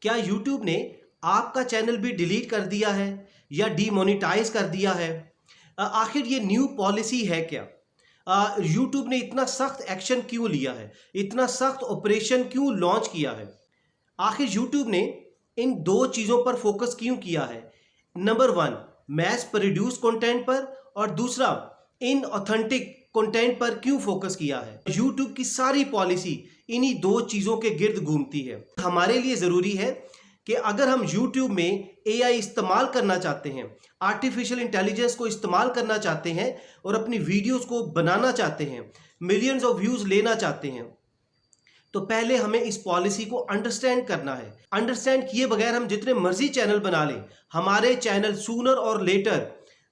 क्या यूट्यूब ने आपका चैनल भी डिलीट कर दिया है या डीमोनेटाइज कर दिया है? आखिर ये न्यू पॉलिसी है क्या? यूट्यूब ने इतना सख्त एक्शन क्यों लिया है? इतना सख्त ऑपरेशन क्यों लॉन्च किया है? आखिर यूट्यूब ने इन दो चीज़ों पर फोकस क्यों किया है? Number one, mass produce content पर, और दूसरा इन ऑथेंटिक कंटेंट पर क्यों फोकस किया है? यूट्यूब की सारी पॉलिसी इन्हीं दो चीज़ों के गिर्द घूमती है। हमारे लिए ज़रूरी है कि अगर हम यूट्यूब में AI इस्तेमाल करना चाहते हैं, आर्टिफिशियल इंटेलिजेंस को इस्तेमाल करना चाहते हैं और अपनी वीडियोस को बनाना चाहते हैं, मिलियंस ऑफ व्यूज़ लेना चाहते हैं, तो पहले हमें इस पॉलिसी को अंडरस्टैंड करना है। अंडरस्टैंड किए बगैर हम जितने मर्जी चैनल बना लें, हमारे चैनल सूनर और लेटर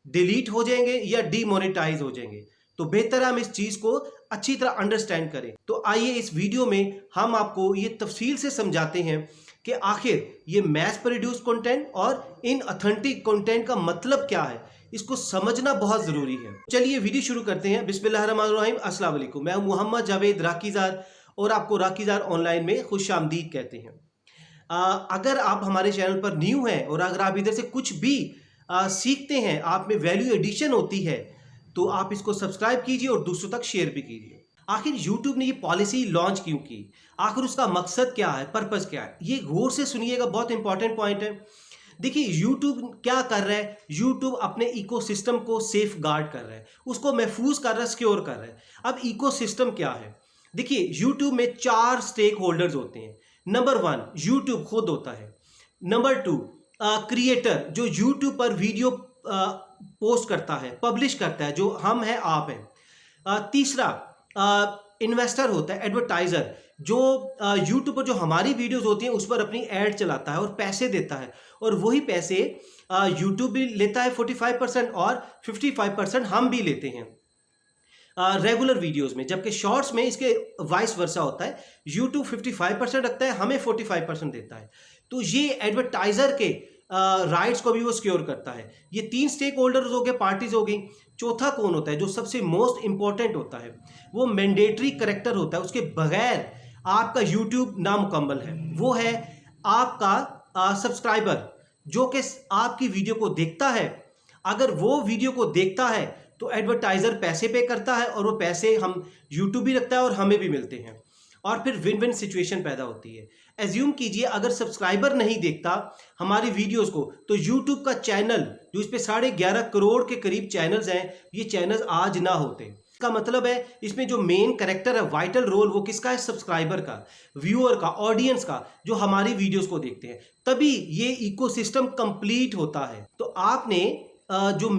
डिलीट हो जाएंगे या डीमोनेटाइज हो जाएंगे। तो बेहतर है हम इस चीज़ को अच्छी तरह अंडरस्टैंड करें। तो आइए इस वीडियो में हम आपको ये तफसील से समझाते हैं कि आखिर ये मैस प्रोड्यूस कंटेंट और इन ऑथेंटिक कंटेंट का मतलब क्या है। इसको समझना बहुत ज़रूरी है। चलिए वीडियो शुरू करते हैं। बिस्मिल्लाहिर्रहमानिर्रहीम। अस्सलाम वालेकुम। मैं मोहम्मद जावेद राकीज़ार और आपको राकीज़ार ऑनलाइन में खुशामदीद कहते हैं। अगर आप हमारे चैनल पर न्यू हैं और अगर आप इधर से कुछ भी सीखते हैं, आप में वैल्यू एडिशन होती है, तो आप इसको सब्सक्राइब कीजिए और दूसरों तक शेयर भी कीजिए। आखिर यूट्यूब ने ये पॉलिसी लॉन्च क्यों की? आखिर उसका मकसद क्या है, पर्पस क्या है? ये गौर से सुनिएगा, बहुत इंपॉर्टेंट पॉइंट है। देखिए यूट्यूब क्या कर रहा है, यूट्यूब अपने इकोसिस्टम को सेफ गार्ड कर रहा है, उसको महफूज कर रहा है, सिक्योर कर रहा है। अब इकोसिस्टम क्या है? देखिए यूट्यूब में 4 स्टेक होल्डर्स होते हैं। नंबर 1 यूट्यूब खुद होता है। नंबर 2 क्रिएटर, जो यूट्यूब पर वीडियो पोस्ट करता है, पब्लिश करता है, जो हम हैं, आप हैं। तीसरा इन्वेस्टर होता है, एडवर्टाइजर, जो यूट्यूब पर जो हमारी वीडियोस होती हैं उस पर अपनी ऐड चलाता है और पैसे देता है, और वही पैसे यूट्यूब भी लेता है 45% और 55% हम भी लेते हैं रेगुलर वीडियोस में। जबकि शॉर्ट्स में इसके वाइस वर्सा होता है, यूट्यूब 55% रखता है, हमें 45% देता है। तो ये एडवर्टाइजर के राइट्स को भी वो सिक्योर करता है। ये 3 स्टेक होल्डर्स हो गए, पार्टीज हो गई। चौथा कौन होता है, जो सबसे मोस्ट इंपॉर्टेंट होता है? वो मैंडेटरी करेक्टर होता है, उसके बगैर आपका यूट्यूब नामुकम्मल है। वो है आपका सब्सक्राइबर, जो कि आपकी वीडियो को देखता है। अगर वो वीडियो को देखता है तो एडवर्टाइजर पैसे पे करता है, और वो पैसे हम यूट्यूब भी रखता है और हमें भी मिलते हैं, और फिर विन विन सिचुएशन पैदा होती है। एज्यूम कीजिए अगर सब्सक्राइबर नहीं देखता हमारी वीडियोस को, तो यूट्यूब का चैनल, जो इस पे 11.5 करोड़ के करीब चैनल्स हैं, ये चैनल्स आज ना होते। इसका मतलब है इसमें जो मेन कैरेक्टर है, वाइटल रोल, वो किसका है? सब्सक्राइबर का, व्यूअर का, ऑडियंस का, जो हमारी वीडियोस को देखते हैं। तभी ये इकोसिस्टम कंप्लीट होता है। तो आपने जो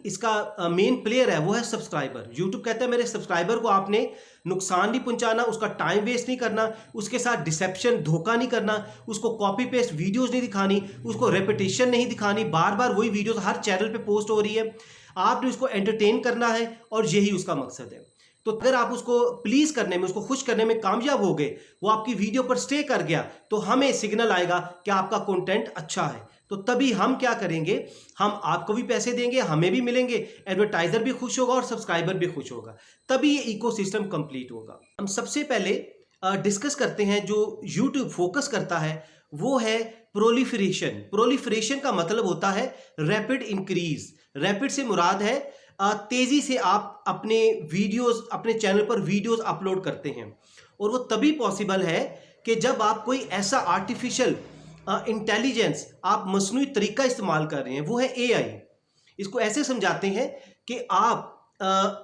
इसका मेन प्लेयर है वो है सब्सक्राइबर। यूट्यूब कहता है मेरे सब्सक्राइबर को आपने नुकसान नहीं पहुंचाना, उसका टाइम वेस्ट नहीं करना, उसके साथ डिसेप्शन, धोखा नहीं करना, उसको कॉपी पेस्ट वीडियोस नहीं दिखानी, उसको रेपिटेशन नहीं दिखानी, बार बार वही वीडियोस हर चैनल पे पोस्ट हो रही है। आपने उसको एंटरटेन करना है और यही उसका मकसद है। तो अगर आप उसको प्लीज करने में, उसको खुश करने में कामयाब हो गए, वो आपकी वीडियो पर स्टे कर गया, तो हमें सिग्नल आएगा कि आपका कंटेंट अच्छा है। तो तभी हम क्या करेंगे, हम आपको भी पैसे देंगे, हमें भी मिलेंगे, एडवर्टाइजर भी खुश होगा और सब्सक्राइबर भी खुश होगा। तभी ये इकोसिस्टम कंप्लीट होगा। हम सबसे पहले डिस्कस करते हैं जो यूट्यूब फोकस करता है, वो है प्रोलिफरेशन। प्रोलिफरेशन का मतलब होता है रैपिड इंक्रीज। रैपिड से मुराद है तेजी से आप अपने वीडियोस, अपने चैनल पर वीडियोस अपलोड करते हैं, और वो तभी पॉसिबल है कि जब आप कोई ऐसा आर्टिफिशियल इंटेलिजेंस, आप मसनूई तरीका इस्तेमाल कर रहे हैं, वो है AI। इसको ऐसे समझाते हैं कि आप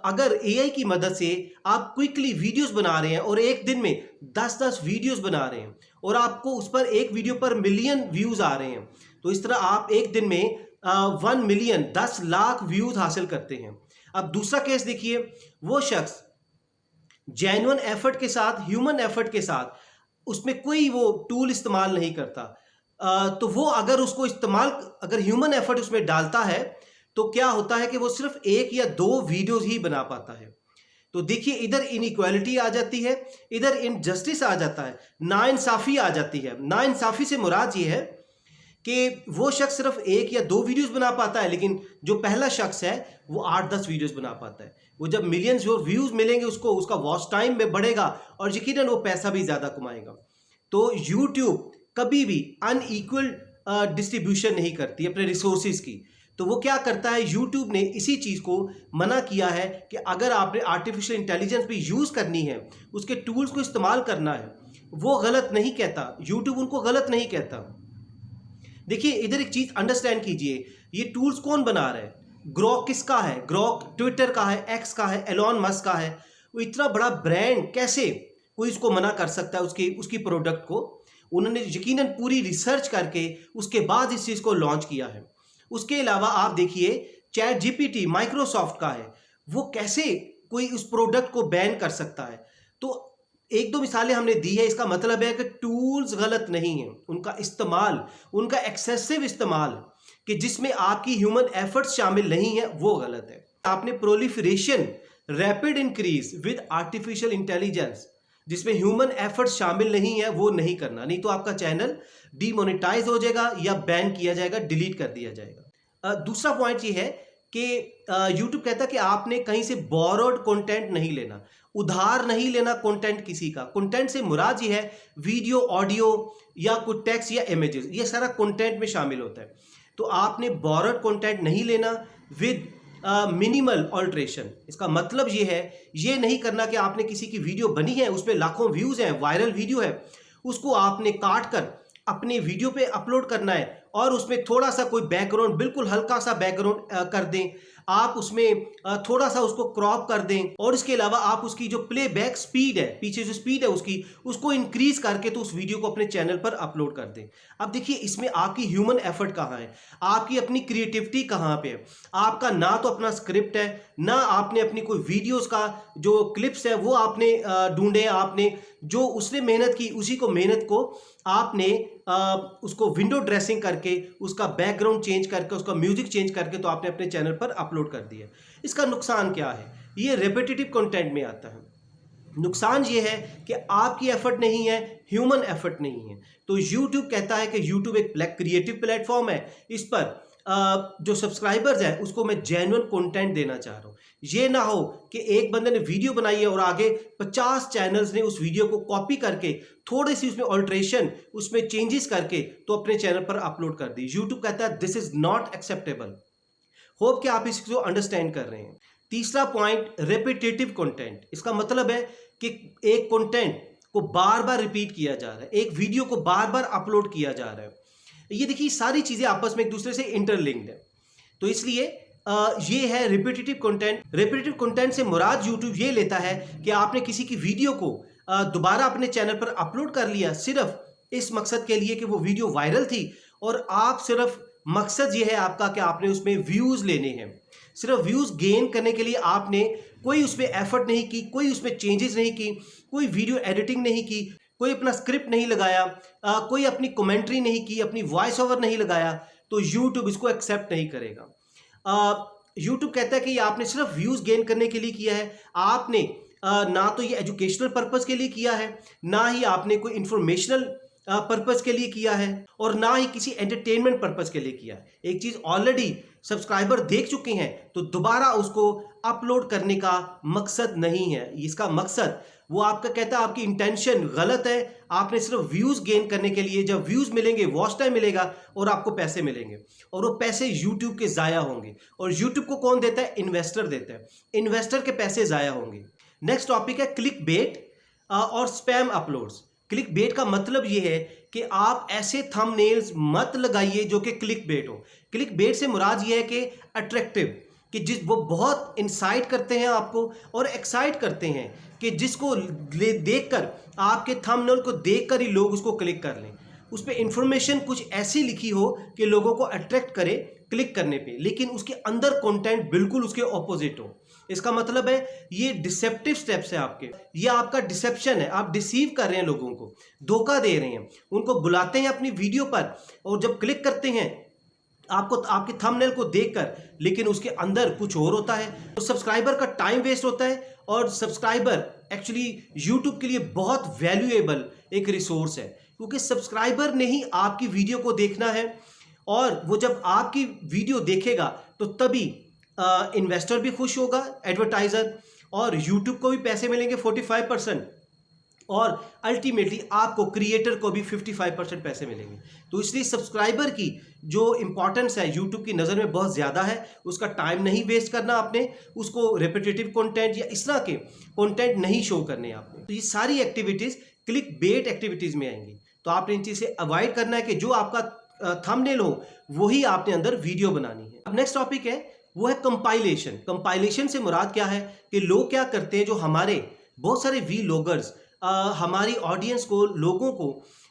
अगर AI की मदद से आप क्विकली वीडियोस बना रहे हैं और एक दिन में 10-10 वीडियोस बना रहे हैं, और आपको उस पर एक वीडियो पर मिलियन व्यूज आ रहे हैं, तो इस तरह आप एक दिन में 1 मिलियन 10 लाख व्यूज हासिल करते हैं। अब दूसरा केस देखिए, वो शख्स जेन्युइन एफर्ट के साथ, ह्यूमन एफर्ट के साथ, उसमें कोई वो टूल इस्तेमाल नहीं करता, तो वो अगर उसको इस्तेमाल, अगर ह्यूमन एफर्ट उसमें डालता है, तो क्या होता है कि वो सिर्फ 1 या 2 वीडियोस ही बना पाता है। तो देखिए इधर इनइक्वालिटी आ जाती है, इधर इनजस्टिस आ जाता है, नाइंसाफी आ जाती है। नाइंसाफी से मुराद ये है कि वो शख्स सिर्फ 1 या 2 वीडियोस बना पाता है, लेकिन जो पहला शख्स है वो 8-10 वीडियोस बना पाता है। वो जब मिलियंस व्यूज मिलेंगे उसको, उसका वॉच टाइम में बढ़ेगा और यकीनन वो पैसा भी ज़्यादा कमाएगा। तो यूट्यूब कभी भी अनइक्वल डिस्ट्रीब्यूशन नहीं करती अपने रिसोर्सेज की। तो वो क्या करता है, यूट्यूब ने इसी चीज़ को मना किया है कि अगर आपने आर्टिफिशियल इंटेलिजेंस भी यूज़ करनी है, उसके टूल्स को इस्तेमाल करना है, वो गलत नहीं कहता, यूट्यूब उनको गलत नहीं कहता। देखिए इधर एक चीज़ अंडरस्टैंड कीजिए, ये टूल्स कौन बना रहा है? ग्रोक किसका है? ग्रोक ट्विटर का है, एक्स का है, एलॉन मस्क का है। वो इतना बड़ा ब्रांड, कैसे कोई इसको मना कर सकता है उसकी प्रोडक्ट को? उन्होंने यकीनन पूरी रिसर्च करके उसके बाद इस चीज़ को लॉन्च किया है। उसके अलावा आप देखिए चैट जीपीटी माइक्रोसॉफ्ट का है, वो कैसे कोई उस प्रोडक्ट को बैन कर सकता है? तो एक दो मिसालें हमने दी है, इसका मतलब है कि टूल्स गलत नहीं है, उनका इस्तेमाल, उनका एक्सेसिव इस्तेमाल कि जिसमें आपकी ह्यूमन एफर्ट्स शामिल नहीं है, वो गलत है। आपने proliferation, rapid increase with artificial intelligence, जिसमें ह्यूमन एफर्ट्स शामिल नहीं है, वो नहीं करना, नहीं तो आपका चैनल डीमोनेटाइज हो जाएगा या बैन किया जाएगा, डिलीट कर दिया जाएगा। दूसरा पॉइंट ये है कि यूट्यूब कहता है कि आपने कहीं से बोरोड कंटेंट नहीं लेना, उधार नहीं लेना कंटेंट किसी का। कंटेंट से मुराद ये है वीडियो, ऑडियो या कुछ टेक्स्ट या इमेजेस, ये सारा कंटेंट में शामिल होता है। तो आपने बोरोड कंटेंट नहीं लेना विद मिनिमल ऑल्ट्रेशन। इसका मतलब ये है, ये नहीं करना कि आपने किसी की वीडियो बनी है, उस पर लाखों व्यूज़ हैं, वायरल वीडियो है, उसको आपने काट कर अपने वीडियो पे अपलोड करना है और उसमें थोड़ा सा कोई बैकग्राउंड, बिल्कुल हल्का सा बैकग्राउंड कर दें, आप उसमें थोड़ा सा उसको क्रॉप कर दें और इसके अलावा आप उसकी जो प्लेबैक स्पीड है, पीछे जो स्पीड है उसको इंक्रीज करके तो उस वीडियो को अपने चैनल पर अपलोड कर दें। अब देखिए इसमें आपकी ह्यूमन एफर्ट कहाँ है, आपकी अपनी क्रिएटिविटी कहाँ पे है? आपका ना तो अपना स्क्रिप्ट है, ना आपने अपनी कोई वीडियोस का जो क्लिप्स है वो आपने ढूंढे, आपने जो उसने मेहनत की उसी को मेहनत को आपने उसको विंडो ड्रेसिंग करके, उसका बैकग्राउंड चेंज करके, उसका म्यूजिक चेंज करके तो आपने अपने चैनल पर अपलोड कर दिया। इसका नुकसान क्या है? ये रेपिटेटिव कंटेंट में आता है। नुकसान ये है कि आपकी एफर्ट नहीं है, ह्यूमन एफर्ट नहीं है। तो यूट्यूब कहता है कि यूट्यूब एक क्रिएटिव प्लेटफॉर्म है, इस पर जो सब्सक्राइबर्स हैं उसको मैं जेन्युइन कंटेंट देना चाह रहा हूँ। ये ना हो कि एक बंदे ने वीडियो बनाई है और आगे 50 चैनल्स ने उस वीडियो को कॉपी करके थोड़ी सी उसमें ऑल्ट्रेशन, उसमें चेंजेस करके तो अपने चैनल पर अपलोड कर दी। यूट्यूब कहता है this is not acceptable. Hope कि आप इसको अंडरस्टैंड कर रहे हैं। तीसरा पॉइंट, रेपिटेटिव कंटेंट। इसका मतलब है कि एक कंटेंट को बार बार रिपीट किया जा रहा है, एक वीडियो को बार बार अपलोड किया जा रहा है। ये देखिए सारी चीजें आपस में एक दूसरे से इंटरलिंक्ड है, तो इसलिए ये है रिपीटेटिव कंटेंट। रिपीटेटिव कंटेंट से मुराद यूट्यूब ये लेता है कि आपने किसी की वीडियो को दोबारा अपने चैनल पर अपलोड कर लिया सिर्फ इस मकसद के लिए कि वो वीडियो वायरल थी और आप सिर्फ, मकसद ये है आपका कि आपने उसमें व्यूज लेने हैं, सिर्फ व्यूज गेन करने के लिए आपने कोई उसमें एफर्ट नहीं की, कोई उसमें चेंजेस नहीं की, कोई वीडियो एडिटिंग नहीं की, कोई अपना स्क्रिप्ट नहीं लगाया, कोई अपनी कमेंट्री नहीं की, अपनी वॉइस ओवर नहीं लगाया, तो यूट्यूब इसको एक्सेप्ट नहीं करेगा। यूट्यूब कहता है कि ये आपने सिर्फ व्यूज गेन करने के लिए किया है, आपने ना तो ये एजुकेशनल पर्पस के लिए किया है, ना ही आपने कोई इंफॉर्मेशनल पर्पस के लिए किया है और ना ही किसी एंटरटेनमेंट पर्पस के लिए किया है। एक चीज ऑलरेडी सब्सक्राइबर देख चुके हैं तो दोबारा उसको अपलोड करने का मकसद नहीं है। इसका मकसद, वो आपका कहता है आपकी इंटेंशन गलत है, आपने सिर्फ व्यूज गेन करने के लिए, जब व्यूज मिलेंगे वॉच टाइम मिलेगा और आपको पैसे मिलेंगे और वो पैसे यूट्यूब के जाया होंगे। और यूट्यूब को कौन देता है? इन्वेस्टर देता है, इन्वेस्टर के पैसे जाया होंगे। नेक्स्ट टॉपिक है क्लिक बेट और स्पैम अपलोड्स। क्लिक बेट का मतलब ये है कि आप ऐसे थंबनेल्स मत लगाइए जो कि क्लिक बेट हो। क्लिक बेट से मुराद ये है कि अट्रैक्टिव, कि जिस वो बहुत इंसाइट करते हैं आपको और एक्साइट करते हैं कि जिसको देखकर, आपके थंबनेल को देखकर ही लोग उसको क्लिक कर लें। उस पर इंफॉर्मेशन कुछ ऐसी लिखी हो कि लोगों को अट्रैक्ट करे क्लिक करने पे, लेकिन उसके अंदर कंटेंट बिल्कुल उसके ऑपोजिट हो। इसका मतलब है ये डिसेप्टिव स्टेप्स है आपके, ये आपका डिसेप्शन है, आप डिसीव कर रहे हैं लोगों को, धोखा दे रहे हैं, उनको बुलाते हैं अपनी वीडियो पर और जब क्लिक करते हैं आपको, आपके थंबनेल को देखकर, लेकिन उसके अंदर कुछ और होता है। तो सब्सक्राइबर का टाइम वेस्ट होता है और सब्सक्राइबर एक्चुअली यूट्यूब के लिए बहुत वैल्यूएबल एक रिसोर्स है, क्योंकि सब्सक्राइबर ने ही आपकी वीडियो को देखना है और वो जब आपकी वीडियो देखेगा तो तभी इन्वेस्टर भी खुश होगा, एडवर्टाइजर, और यूट्यूब को भी पैसे मिलेंगे 45%। और अल्टीमेटली आपको क्रिएटर को भी 55% पैसे मिलेंगे। तो इसलिए सब्सक्राइबर की जो इंपॉर्टेंस है यूट्यूब की नज़र में बहुत ज़्यादा है। उसका टाइम नहीं वेस्ट करना आपने, उसको रिपीटेटिव कंटेंट या इस तरह के कंटेंट नहीं शो करने आपने। तो ये सारी एक्टिविटीज़ क्लिक बेट एक्टिविटीज़ में आएंगी। तो आपने इन चीज़ से अवॉइड करना है कि जो आपका थंबनेल हो वही आपने अंदर वीडियो बनानी है। अब नेक्स्ट टॉपिक है वो है कंपाइलेशन। कंपाइलेशन से मुराद क्या है कि लोग क्या करते हैं, जो हमारे बहुत सारे वीलॉगर्स हमारी ऑडियंस को, लोगों को,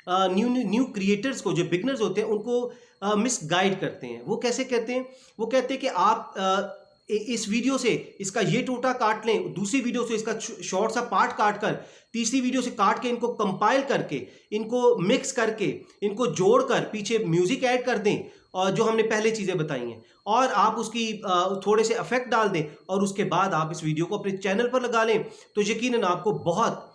न्यू क्रिएटर्स को, जो बिगनर्स होते हैं उनको मिसगाइड करते हैं। वो कैसे कहते हैं? वो कहते हैं कि आप इस वीडियो से इसका ये टोटा काट लें, दूसरी वीडियो से इसका शॉर्ट सा पार्ट काट कर, तीसरी वीडियो से काट के इनको कंपाइल करके, इनको मिक्स करके, इनको जोड़कर पीछे म्यूजिक ऐड कर दें और जो हमने पहले चीज़ें बताई हैं, और आप उसकी थोड़े से इफेक्ट डाल दें और उसके बाद आप इस वीडियो को अपने चैनल पर लगा लें, तो यकीनन आपको बहुत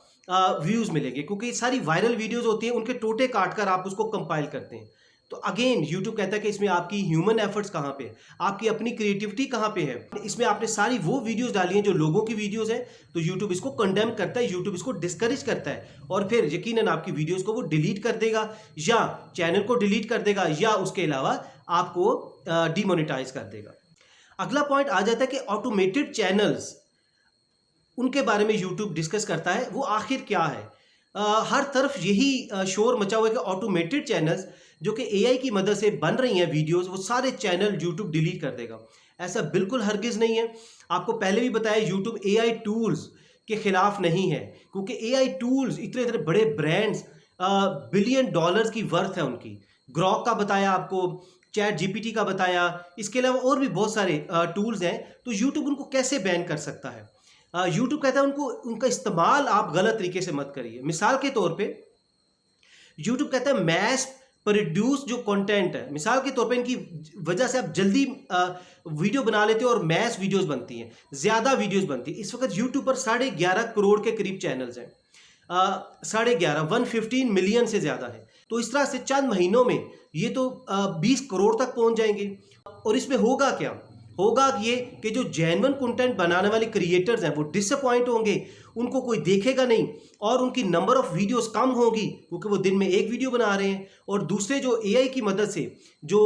व्यूज़ मिलेंगे, क्योंकि सारी वायरल वीडियोज़ होती हैं, उनके टोटे काट कर आप उसको कंपाइल करते हैं। तो अगेन यूट्यूब कहता है कि इसमें आपकी ह्यूमन एफर्ट्स कहाँ पे है, आपकी अपनी क्रिएटिविटी कहाँ पे है। इसमें आपने सारी वो वीडियोस डाली हैं जो लोगों की वीडियोस हैं, तो यूट्यूब इसको कंडेम करता है, यूट्यूब इसको डिस्करेज करता है, और फिर यकीनन आपकी वीडियोस को वो डिलीट कर देगा, या चैनल को डिलीट कर देगा, या उसके अलावा आपको डिमोनेटाइज कर देगा। अगला पॉइंट आ जाता है कि ऑटोमेटेड चैनल्स, उनके बारे में यूट्यूब डिस्कस करता है। वो आखिर क्या है? हर तरफ यही शोर मचा हुआ है कि ऑटोमेटेड चैनल्स जो कि एआई की मदद से बन रही हैं वीडियोस, वो सारे चैनल यूट्यूब डिलीट कर देगा। ऐसा बिल्कुल हरगिज़ नहीं है। आपको पहले भी बताया यूट्यूब एआई टूल्स के खिलाफ नहीं है, क्योंकि एआई टूल्स इतने इतने बड़े ब्रांड्स, बिलियन डॉलर्स की वर्थ है उनकी। ग्रॉक का बताया आपको, चैट जीपीटी का बताया, इसके अलावा और भी बहुत सारे टूल्स हैं। तो यूट्यूब उनको कैसे बैन कर सकता है? यूट्यूब कहता है उनका इस्तेमाल आप गलत तरीके से मत करिए। मिसाल के तौर पे यूट्यूब कहता है मैस प्रोड्यूस जो कंटेंट है, मिसाल के तौर पे इनकी वजह से आप जल्दी वीडियो बना लेते हो और मैस वीडियोस बनती हैं, ज़्यादा वीडियोस बनती है। इस वक्त यूट्यूब पर 11.5 करोड़ के करीब चैनल्स हैं, 115 मिलियन से ज़्यादा है। तो इस तरह से चंद महीनों में ये तो 20 करोड़ तक पहुंच जाएंगे। और इसमें होगा क्या? होगा ये कि जो जेन्युइन कंटेंट बनाने वाले क्रिएटर्स हैं वो डिसअपॉइंट होंगे, उनको कोई देखेगा नहीं, और उनकी नंबर ऑफ वीडियोस कम होगी, क्योंकि वो दिन में एक वीडियो बना रहे हैं। और दूसरे जो एआई की मदद से जो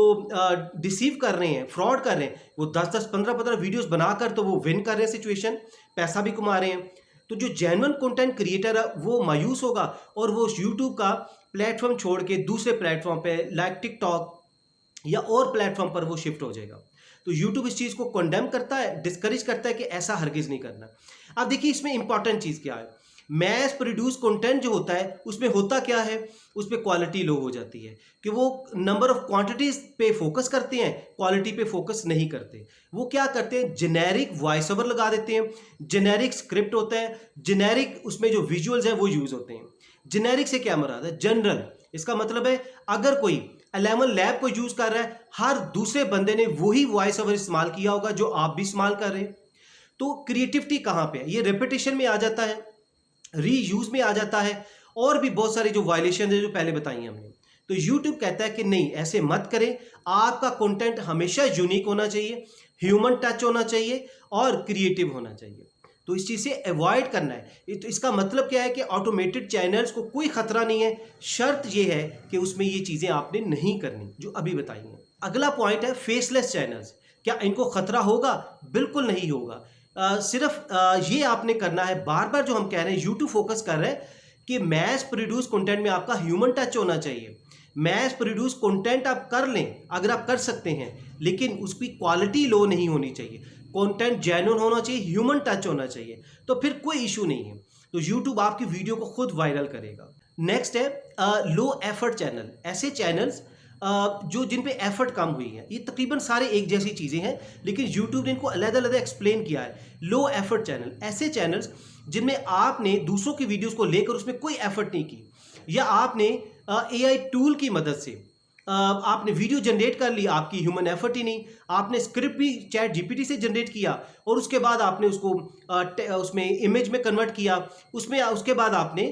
डिसीव कर रहे हैं, फ्रॉड कर रहे हैं, वो 10-10, 15-15 वीडियोस बनाकर तो वो विन कर रहे हैं सिचुएशन, पैसा भी कमा रहे हैं। तो जो जेन्युइन कंटेंट क्रिएटर है वो मायूस होगा, और वो यूट्यूब का प्लेटफॉर्म छोड़ के दूसरे प्लेटफॉर्म पे लाइक टिकटॉक या और प्लेटफॉर्म पर वो शिफ्ट हो जाएगा। तो YouTube इस चीज़ को कंडेम करता है, डिस्करेज करता है कि ऐसा हरगिज़ नहीं करना। अब देखिए इसमें इंपॉर्टेंट चीज़ क्या है। मैस प्रोड्यूस कंटेंट जो होता है उसमें होता क्या है, उसमें क्वालिटी लो हो जाती है, कि वो नंबर ऑफ क्वांटिटीज़ पे फोकस करते हैं, क्वालिटी पे फोकस नहीं करते। वो क्या करते हैं, जेनेरिक वॉइस ओवर लगा देते हैं, जेनेरिक स्क्रिप्ट होता है, जेनेरिक उसमें जो विजुअल्स हैं वो यूज़ होते हैं। जेनेरिक से क्या मुराद है? जनरल। इसका मतलब है अगर कोई 11 लैब को यूज कर रहा है, हर दूसरे बंदे ने वही वॉइस ओवर इस्तेमाल किया होगा जो आप भी इस्तेमाल कर रहे हैं। तो क्रिएटिविटी कहाँ पे है? ये रेपिटेशन में आ जाता है, रीयूज में आ जाता है, और भी बहुत सारी जो वायलेशन है जो पहले बताई हमने। तो यूट्यूब कहता है कि नहीं, ऐसे मत करें, आपका कंटेंट हमेशा यूनिक होना चाहिए, ह्यूमन टच होना चाहिए और क्रिएटिव होना चाहिए। तो इस चीज़ से अवॉइड करना है। तो इसका मतलब क्या है कि ऑटोमेटेड चैनल्स को कोई खतरा नहीं है, शर्त ये है कि उसमें ये चीज़ें आपने नहीं करनी जो अभी बताई हैं। अगला पॉइंट है फेसलेस चैनल्स। क्या इनको खतरा होगा? बिल्कुल नहीं होगा। सिर्फ ये आपने करना है, बार बार जो हम कह रहे हैं, यूट्यूब फोकस कर रहे हैं कि मैस प्रोड्यूस कंटेंट में आपका ह्यूमन टच होना चाहिए। मैस प्रोड्यूस कंटेंट आप कर लें, अगर आप कर सकते हैं, लेकिन उसकी क्वालिटी लो नहीं होनी चाहिए, कंटेंट जेन्युइन होना चाहिए, ह्यूमन टच होना चाहिए, तो फिर कोई इशू नहीं है। तो यूट्यूब आपकी वीडियो को खुद वायरल करेगा। नेक्स्ट है लो एफर्ट चैनल। ऐसे चैनल्स जो जिन पे एफर्ट कम हुई है, ये तकरीबन सारे एक जैसी चीज़ें हैं, लेकिन यूट्यूब ने इनको अलग-अलग एक्सप्लेन किया है। लो एफर्ट चैनल, ऐसे चैनल्स जिनमें आपने दूसरों की वीडियोस को लेकर उसमें कोई एफर्ट नहीं की, या आपने एआई टूल की मदद से आपने वीडियो जनरेट कर ली, आपकी ह्यूमन एफर्ट ही नहीं, आपने स्क्रिप्ट भी चैट जीपीटी से जनरेट किया और उसके बाद आपने उसको उसमें इमेज में कन्वर्ट किया, उसमें उसके बाद आपने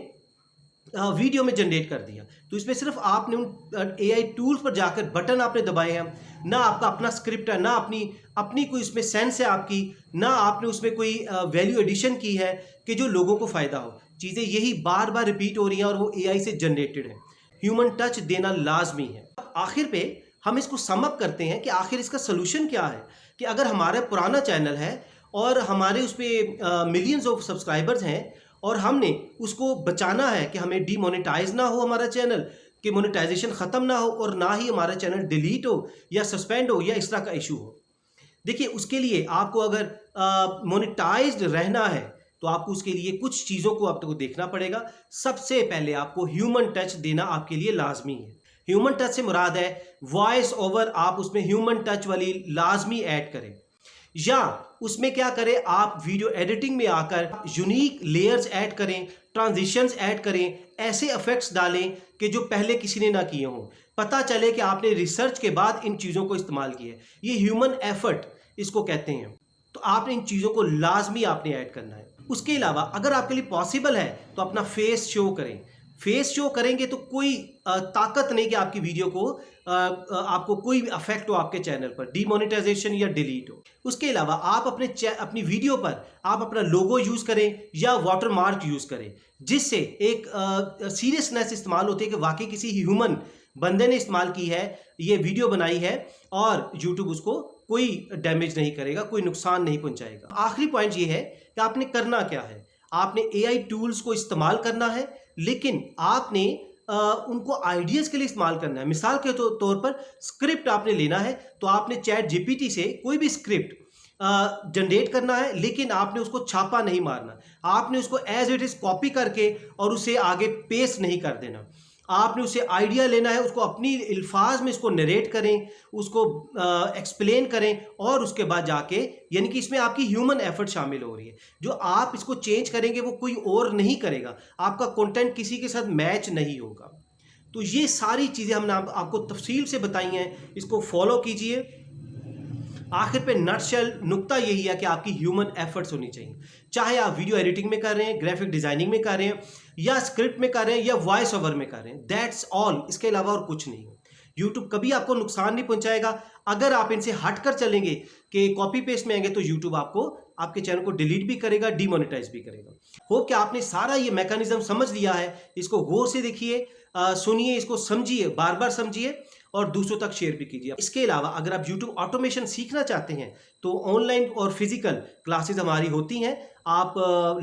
वीडियो में जनरेट कर दिया। तो इसमें सिर्फ आपने उन एआई टूल्स पर जाकर बटन आपने दबाए हैं, ना आपका अपना स्क्रिप्ट है, ना अपनी कोई उसमें सेंस है आपकी, ना आपने उसमें कोई वैल्यू एडिशन की है कि जो लोगों को फ़ायदा हो। चीज़ें यही बार बार रिपीट हो रही हैं और वो एआई से जनरेटेड है। ह्यूमन टच देना लाजमी है। आखिर पे हम इसको सम अप करते हैं कि आखिर इसका सोल्यूशन क्या है। कि अगर हमारा पुराना चैनल है और हमारे उस पर मिलियंस ऑफ सब्सक्राइबर्स हैं और हमने उसको बचाना है कि हमें डीमोनेटाइज ना हो हमारा चैनल, कि मोनेटाइजेशन ख़त्म ना हो और ना ही हमारा चैनल डिलीट हो या सस्पेंड हो या इस तरह का इशू हो। देखिए, उसके लिए आपको अगर मोनेटाइज्ड रहना है तो आपको उसके लिए कुछ चीज़ों को आपको देखना पड़ेगा। सबसे पहले आपको ह्यूमन टच देना आपके लिए लाजमी है। ह्यूमन टच से मुराद है वॉइस ओवर, आप उसमें ह्यूमन टच वाली लाजमी ऐड करें, या उसमें क्या करें, आप वीडियो एडिटिंग में आकर यूनिक लेयर्स ऐड करें, ट्रांजिशंस ऐड करें, ऐसे इफेक्ट्स डालें कि जो पहले किसी ने ना किए हों। पता चले कि आपने रिसर्च के बाद इन चीज़ों को इस्तेमाल किया है। ये ह्यूमन एफर्ट इसको कहते हैं। तो आपने इन चीज़ों को लाजमी आपने ऐड करना है। उसके अलावा अगर आपके लिए पॉसिबल है तो अपना फेस शो करें। फेस शो करेंगे तो कोई ताकत नहीं कि आपकी वीडियो को आपको कोई भी अफेक्ट हो आपके चैनल पर, डीमोनेटाइजेशन या डिलीट हो। उसके अलावा आप अपनी वीडियो पर आप अपना लोगो यूज़ करें या वाटरमार्क यूज़ करें, जिससे एक सीरियसनेस इस्तेमाल होती है कि वाकई किसी ह्यूमन बंदे ने इस्तेमाल की है, ये वीडियो बनाई है और यूट्यूब उसको कोई डैमेज नहीं करेगा, कोई नुकसान नहीं पहुंचाएगा। आखिरी पॉइंट ये है कि आपने करना क्या है। आपने एआई टूल्स को इस्तेमाल करना है, लेकिन आपने उनको आइडियाज़ के लिए इस्तेमाल करना है। मिसाल के तौर पर स्क्रिप्ट आपने लेना है तो आपने चैट जीपीटी से कोई भी स्क्रिप्ट जनरेट करना है, लेकिन आपने उसको छापा नहीं मारना। आपने उसको एज इट इज़ कॉपी करके और उसे आगे पेस्ट नहीं कर देना। आपने उसे आइडिया लेना है, उसको अपनी अल्फाज में इसको नरेट करें, उसको एक्सप्लेन करें और उसके बाद जाके, यानी कि इसमें आपकी ह्यूमन एफर्ट शामिल हो रही है। जो आप इसको चेंज करेंगे वो कोई और नहीं करेगा, आपका कंटेंट किसी के साथ मैच नहीं होगा। तो ये सारी चीज़ें हमने आपको तफसील से बताई हैं, इसको फॉलो कीजिए। आखिर पे नटशेल नुक्ता यही है कि आपकी ह्यूमन एफर्ट्स होनी चाहिए, चाहे आप वीडियो एडिटिंग में कर रहे हैं, ग्राफिक डिजाइनिंग में कर रहे हैं, या स्क्रिप्ट में कर रहे हैं, या वॉइस ओवर में कर रहे हैं। दैट्स ऑल, इसके अलावा और कुछ नहीं। यूट्यूब कभी आपको नुकसान नहीं पहुंचाएगा। अगर आप इनसे हट कर चलेंगे कि कॉपी पेस्ट में आएंगे तो यूट्यूब आपको आपके चैनल को डिलीट भी करेगा, डीमोनेटाइज भी करेगा। होप कि आपने सारा ये मैकेनिज्म समझ लिया है। इसको गौर से देखिए, सुनिए, इसको समझिए, बार बार समझिए और दूसरों तक शेयर भी कीजिए। इसके अलावा अगर आप YouTube ऑटोमेशन सीखना चाहते हैं तो ऑनलाइन और फिजिकल क्लासेस हमारी होती हैं। आप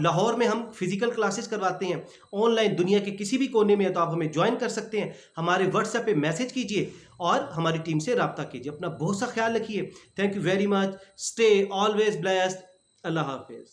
लाहौर में हम फिजिकल क्लासेस करवाते हैं, ऑनलाइन दुनिया के किसी भी कोने में है तो आप हमें ज्वाइन कर सकते हैं। हमारे व्हाट्सएप पे मैसेज कीजिए और हमारी टीम से रब्ता कीजिए। अपना बहुत सा ख्याल रखिए। Thank you very much. Stay always blessed. Allah Hafiz.